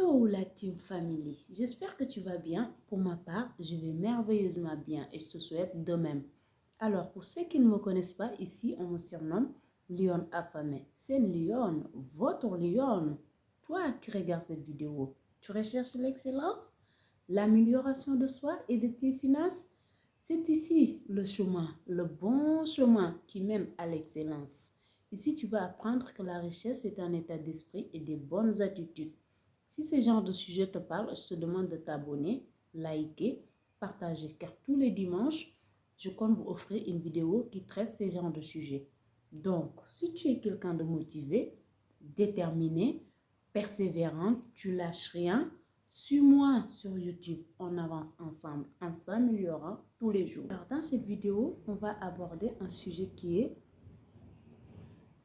Hello la team family, j'espère que tu vas bien. Pour ma part, je vais merveilleusement bien et je te souhaite de même. Alors, pour ceux qui ne me connaissent pas, ici on me surnomme Lion affamé. C'est Lion, votre Lion. Toi qui regardes cette vidéo, tu recherches l'excellence, l'amélioration de soi et de tes finances? C'est ici le chemin, le bon chemin qui mène à l'excellence. Ici, tu vas apprendre que la richesse est un état d'esprit et des bonnes attitudes. Si ce genre de sujet te parle, je te demande de t'abonner, liker, partager, car tous les dimanches, je compte vous offrir une vidéo qui traite ce genre de sujet. Donc, si tu es quelqu'un de motivé, déterminé, persévérant, tu lâches rien, suis-moi sur YouTube. On avance ensemble en s'améliorant tous les jours. Alors, dans cette vidéo, on va aborder un sujet qui est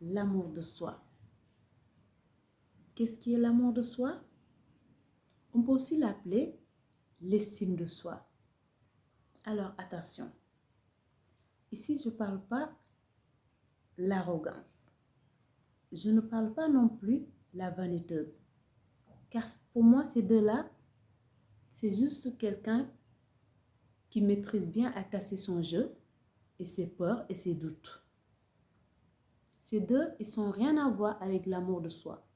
l'amour de soi. Qu'est-ce qui est l'amour de soi? On peut aussi l'appeler l'estime de soi. Alors attention, ici je ne parle pas l'arrogance. Je ne parle pas non plus la vaniteuse. Car pour moi, ces deux-là, c'est juste quelqu'un qui maîtrise bien à casser son jeu et ses peurs et ses doutes. Ces deux, ils n'ont rien à voir avec l'amour de soi.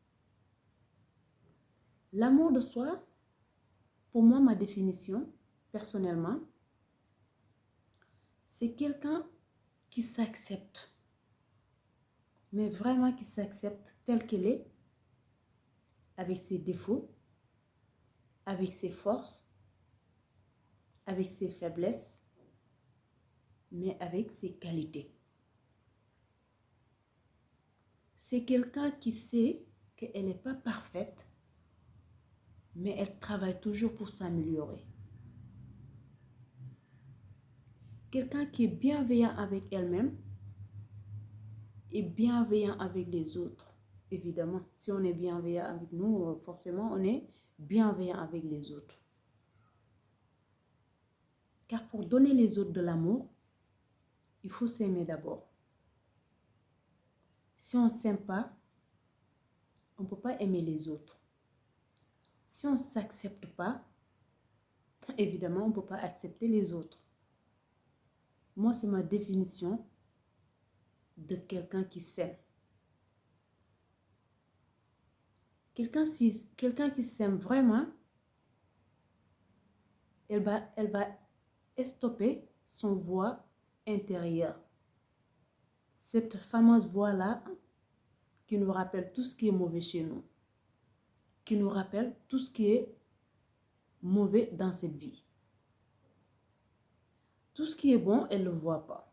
L'amour de soi, pour moi, ma définition, personnellement, c'est quelqu'un qui s'accepte, mais vraiment qui s'accepte tel qu'elle est, avec ses défauts, avec ses forces, avec ses faiblesses, mais avec ses qualités. C'est quelqu'un qui sait qu'elle n'est pas parfaite, mais elle travaille toujours pour s'améliorer. Quelqu'un qui est bienveillant avec elle-même et bienveillant avec les autres. Évidemment, si on est bienveillant avec nous, forcément, on est bienveillant avec les autres. Car pour donner les autres de l'amour, il faut s'aimer d'abord. Si on ne s'aime pas, on ne peut pas aimer les autres. Si on ne s'accepte pas, évidemment, on ne peut pas accepter les autres. Moi, c'est ma définition de quelqu'un qui s'aime. Quelqu'un qui s'aime vraiment, elle va stopper son voix intérieure. Cette fameuse voix-là qui nous rappelle tout ce qui est mauvais chez nous. Qui nous rappelle tout ce qui est mauvais dans cette vie. Tout ce qui est bon, elle ne le voit pas.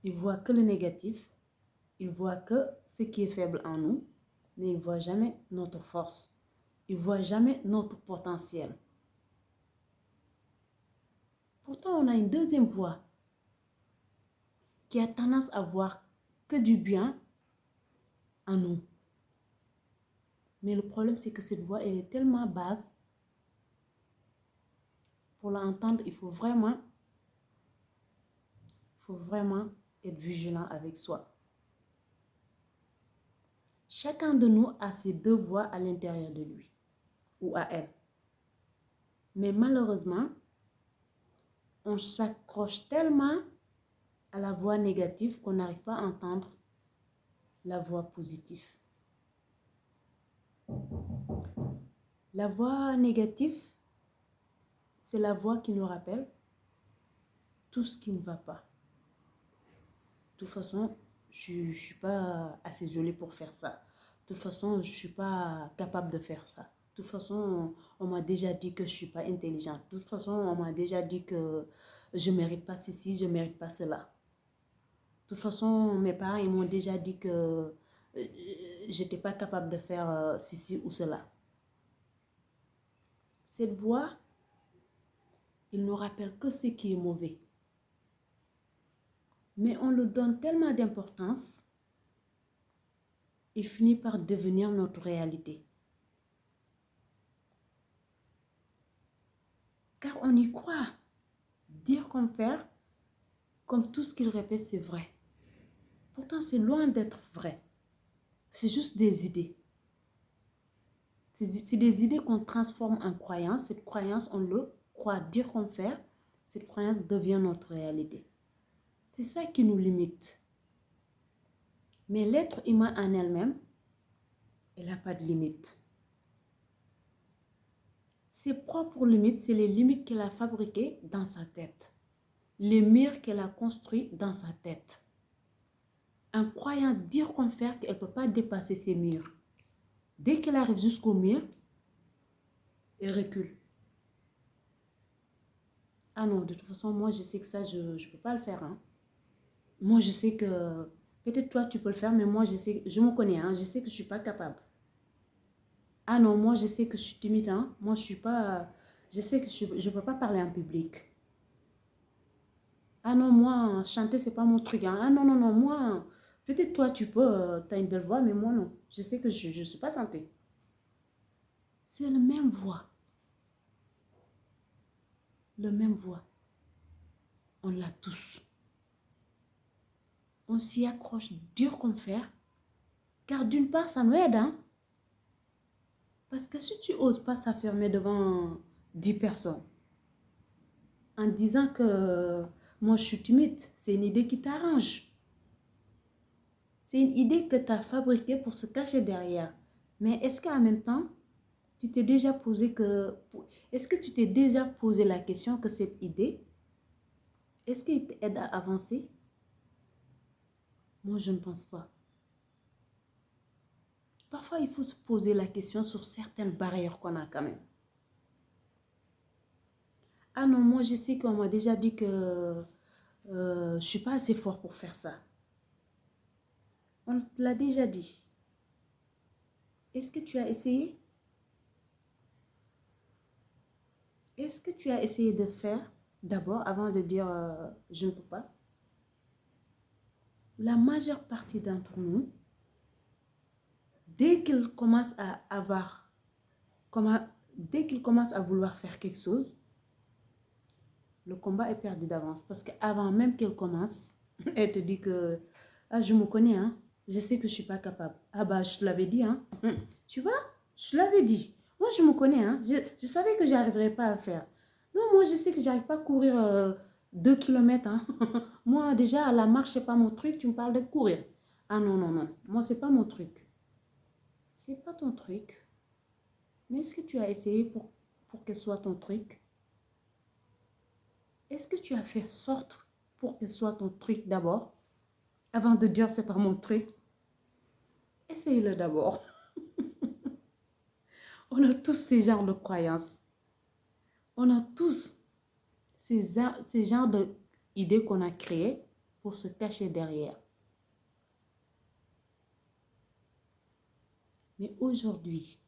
Il voit que le négatif. Il voit que ce qui est faible en nous. Mais il ne voit jamais notre force. Il ne voit jamais notre potentiel. Pourtant, on a une deuxième voix qui a tendance à voir que du bien en nous. Mais le problème, c'est que cette voix, elle est tellement basse. Pour l'entendre, il faut vraiment être vigilant avec soi. Chacun de nous a ses deux voix à l'intérieur de lui ou à elle. Mais malheureusement, on s'accroche tellement à la voix négative qu'on n'arrive pas à entendre la voix positive. La voix négative, c'est la voix qui nous rappelle tout ce qui ne va pas. De toute façon, je ne suis pas assez jolie pour faire ça. De toute façon, je ne suis pas capable de faire ça. De toute façon, on m'a déjà dit que je ne suis pas intelligente. De toute façon, on m'a déjà dit que je ne mérite pas ceci, je ne mérite pas cela. De toute façon, mes parents ils m'ont déjà dit que je n'étais pas capable de faire ceci ou cela. Cette voix, il nous rappelle que ce qui est mauvais. Mais on lui donne tellement d'importance, il finit par devenir notre réalité. Car on y croit. Dire comme faire, comme tout ce qu'il répète, c'est vrai. Pourtant, c'est loin d'être vrai. C'est juste des idées. C'est des idées qu'on transforme en croyances. Cette croyance, on le croit dire qu'on fait. Cette croyance devient notre réalité. C'est ça qui nous limite. Mais l'être humain en elle-même, elle n'a pas de limite. Ses propres limites, c'est les limites qu'elle a fabriquées dans sa tête. Les murs qu'elle a construits dans sa tête. En croyant dire qu'on fait qu'elle ne peut pas dépasser ces murs. Dès qu'elle arrive jusqu'au mur, elle recule. Ah non, de toute façon, moi, je sais que ça, je ne peux pas le faire. Hein. Moi, je sais que... Peut-être toi, tu peux le faire, mais moi, je me connais. Hein, je sais que je ne suis pas capable. Ah non, moi, je sais que je suis timide. Hein. Moi, je suis pas... Je sais que je ne peux pas parler en public. Ah non, moi, chanter, c'est pas mon truc. Hein. Ah non, non, non, moi... Peut-être toi, tu peux... tu as une belle voix, mais moi, non. Je sais que je ne suis pas chanter. C'est la même voix. La même voix. On l'a tous. On s'y accroche dur comme fer. Car d'une part, ça nous aide. Hein? Parce que si tu n'oses pas s'affirmer devant 10 personnes, en disant que moi je suis timide, c'est une idée qui t'arrange. C'est une idée que tu as fabriquée pour se cacher derrière. Mais est-ce qu'en même temps, tu t'es déjà posé que... Est-ce que tu t'es déjà posé la question que cette idée, est-ce qu'elle t'aide à avancer? Moi, je ne pense pas. Parfois, il faut se poser la question sur certaines barrières qu'on a quand même. Ah non, moi, je sais qu'on m'a déjà dit que je ne suis pas assez fort pour faire ça. On te l'a déjà dit. Est-ce que tu as essayé? Est-ce que tu as essayé de faire d'abord avant de dire je ne peux pas? La majeure partie d'entre nous, dès qu'ils commencent à avoir, dès qu'ils commencent à vouloir faire quelque chose, le combat est perdu d'avance. Parce qu'avant même qu'elle commence, elle te dit que ah, je me connais, hein. Je sais que je ne suis pas capable. Ah bah, je te l'avais dit, hein. Tu vois, je te l'avais dit. Moi, je me connais, hein. Je savais que je n'arriverais pas à faire. Non, moi, je sais que je n'arrive pas à courir 2 kilomètres. Hein. Moi, déjà, à la marche, ce n'est pas mon truc. Tu me parles de courir. Ah non, non, non. Moi, ce n'est pas mon truc. Ce n'est pas ton truc. Mais est-ce que tu as essayé pour que ce soit ton truc? Est-ce que tu as fait sorte pour que ce soit ton truc d'abord? Avant de dire c'est pas mon truc. Essaye-le d'abord. On a tous ces genres de croyances. On a tous ces genres d'idées qu'on a créées pour se cacher derrière. Mais aujourd'hui,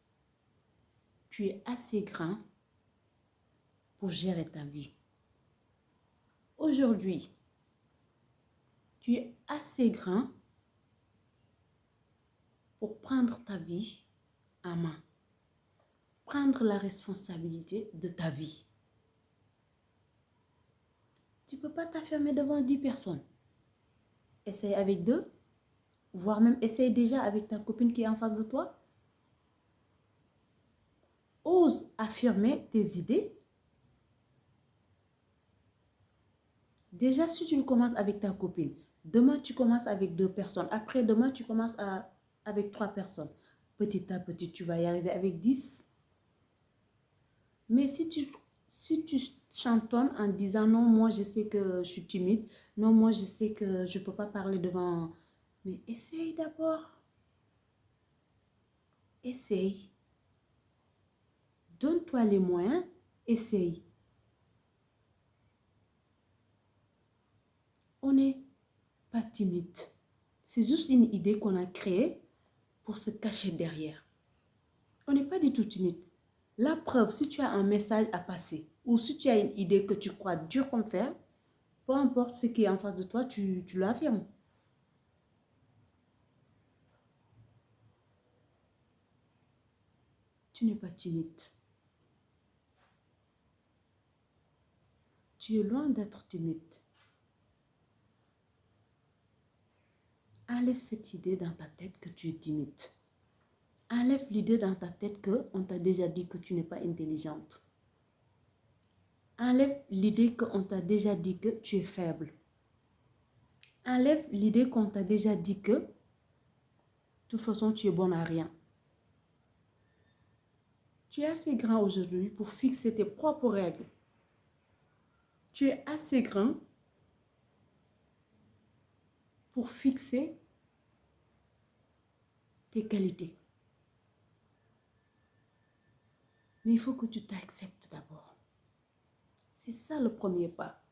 tu es assez grand pour gérer ta vie. Aujourd'hui, tu es assez grand pour prendre ta vie en main. Prendre la responsabilité de ta vie. Tu ne peux pas t'affirmer devant 10 personnes. Essaye avec 2, voire même essaye déjà avec ta copine qui est en face de toi. Ose affirmer tes idées. Déjà, si tu commences avec ta copine, demain tu commences avec 2 personnes. Après, demain tu commences avec 3 personnes. Petit à petit, tu vas y arriver avec 10. Mais si tu chantonnes en disant non, moi je sais que je suis timide, non, moi je sais que je ne peux pas parler devant... Mais essaye d'abord. Essaye. Donne-toi les moyens, essaye. On n'est pas timide. C'est juste une idée qu'on a créée pour se cacher derrière. On n'est pas du tout timide. La preuve, si tu as un message à passer ou si tu as une idée que tu crois dur comme fer, peu importe ce qui est en face de toi, tu l'affirmes. Tu n'es pas timide. Tu es loin d'être timide. Enlève cette idée dans ta tête que tu es timide. Enlève l'idée dans ta tête qu'on t'a déjà dit que tu n'es pas intelligente. Enlève l'idée qu'on t'a déjà dit que tu es faible. Enlève l'idée qu'on t'a déjà dit que, de toute façon, tu es bonne à rien. Tu es assez grand aujourd'hui pour fixer tes propres règles. Tu es assez grand pour fixer tes qualités. Mais il faut que tu t'acceptes d'abord. C'est ça le premier pas.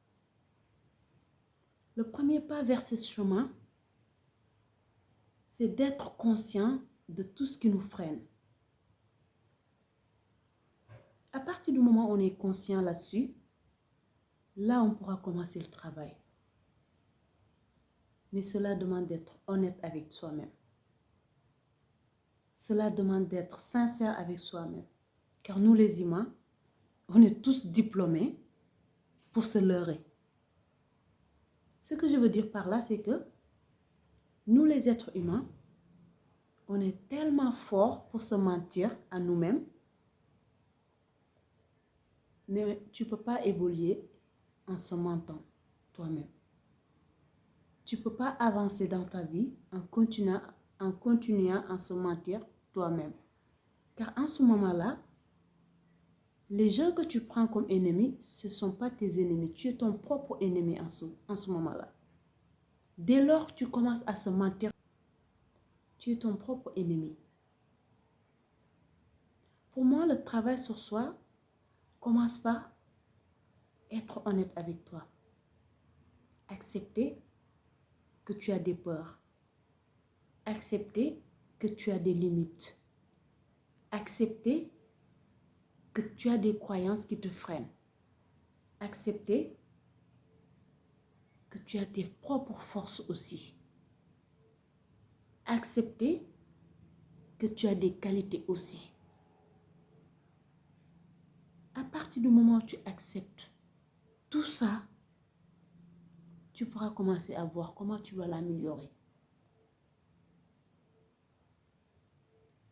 Le premier pas vers ce chemin, c'est d'être conscient de tout ce qui nous freine. À partir du moment où on est conscient là-dessus, là, on pourra commencer le travail. Mais cela demande d'être honnête avec soi-même. Cela demande d'être sincère avec soi-même. Car nous, les humains, on est tous diplômés pour se leurrer. Ce que je veux dire par là, c'est que nous, les êtres humains, on est tellement forts pour se mentir à nous-mêmes, mais tu ne peux pas évoluer en se mentant toi-même. Tu ne peux pas avancer dans ta vie en continuant à se mentir toi-même. Car en ce moment-là, les gens que tu prends comme ennemis, ce ne sont pas tes ennemis. Tu es ton propre ennemi en ce moment-là. Dès lors que tu commences à se mentir, tu es ton propre ennemi. Pour moi, le travail sur soi commence par être honnête avec toi. Accepter que tu as des peurs. Accepter que tu as des limites. Accepter que tu as des croyances qui te freinent. Accepter que tu as tes propres forces aussi. Accepter que tu as des qualités aussi. À partir du moment où tu acceptes tout ça, tu pourras commencer à voir comment tu vas l'améliorer.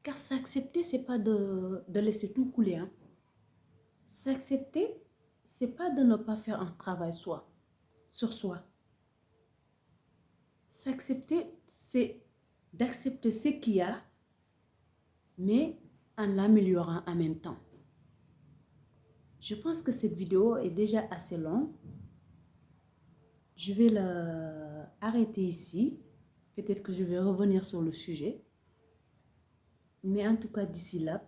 Car s'accepter, ce n'est pas de laisser tout couler. Hein. S'accepter, ce n'est pas de ne pas faire un travail sur soi. S'accepter, c'est d'accepter ce qu'il y a, mais en l'améliorant en même temps. Je pense que cette vidéo est déjà assez longue. Je vais l'arrêter ici. Peut-être que je vais revenir sur le sujet. Mais en tout cas, d'ici là,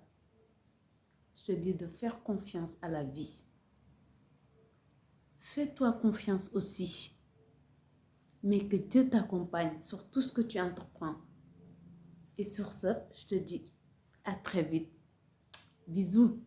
je te dis de faire confiance à la vie. Fais-toi confiance aussi. Mais que Dieu t'accompagne sur tout ce que tu entreprends. Et sur ce, je te dis à très vite. Bisous.